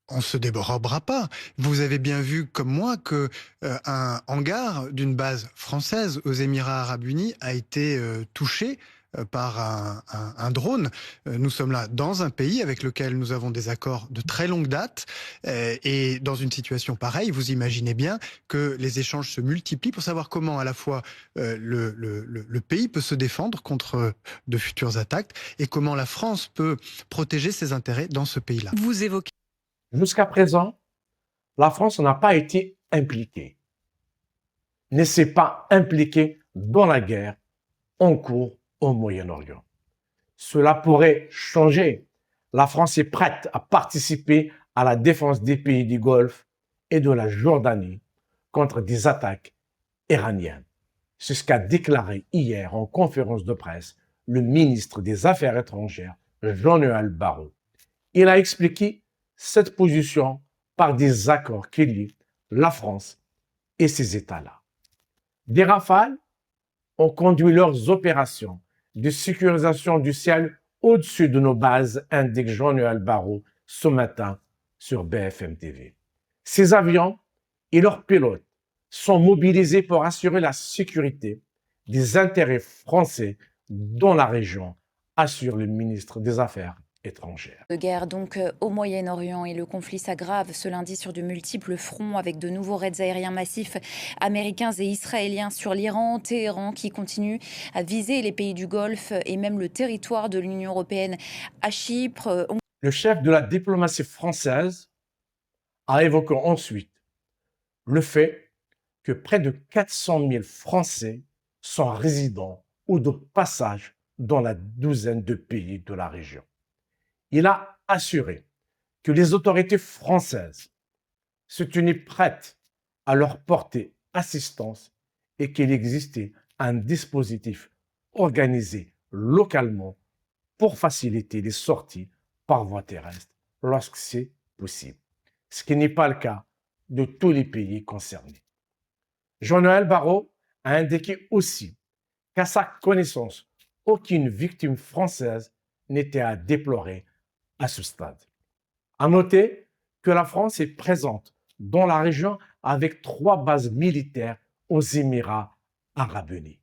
On se dérobera pas. Vous avez bien vu comme moi que un hangar d'une base française aux Émirats arabes unis a été touché par un drone. Nous sommes là dans un pays avec lequel nous avons des accords de très longue date et dans une situation pareille, vous imaginez bien que les échanges se multiplient pour savoir comment à la fois le pays peut se défendre contre de futures attaques et comment la France peut protéger ses intérêts dans ce pays-là. Vous évoquez Jusqu'à présent, la France n'a pas été impliquée, ne s'est pas impliquée dans la guerre en cours au Moyen-Orient. Cela pourrait changer. La France est prête à participer à la défense des pays du Golfe et de la Jordanie contre des attaques iraniennes. C'est ce qu'a déclaré hier en conférence de presse le ministre des Affaires étrangères, Jean-Noël Barrot. Il a expliqué cette position par des accords qui lient la France et ces États-là. Des Rafales ont conduit leurs opérations de sécurisation du ciel au-dessus de nos bases, indique Jean-Noël Barrot ce matin sur BFM TV. Ces avions et leurs pilotes sont mobilisés pour assurer la sécurité des intérêts français dans la région, assure le ministre des Affaires étrangères. De guerre donc au Moyen-Orient et le conflit s'aggrave ce lundi sur de multiples fronts avec de nouveaux raids aériens massifs américains et israéliens sur l'Iran, Téhéran qui continue à viser les pays du Golfe et même le territoire de l'Union européenne à Chypre. Le chef de la diplomatie française a évoqué ensuite le fait que près de 400 000 Français sont résidents ou de passage dans la douzaine de pays de la région. Il a assuré que les autorités françaises se tenaient prêtes à leur porter assistance et qu'il existait un dispositif organisé localement pour faciliter les sorties par voie terrestre lorsque c'est possible, ce qui n'est pas le cas de tous les pays concernés. Jean-Noël Barrot a indiqué aussi qu'à sa connaissance, aucune victime française n'était à déplorer à ce stade. À noter que la France est présente dans la région avec 3 bases militaires aux Émirats arabes unis.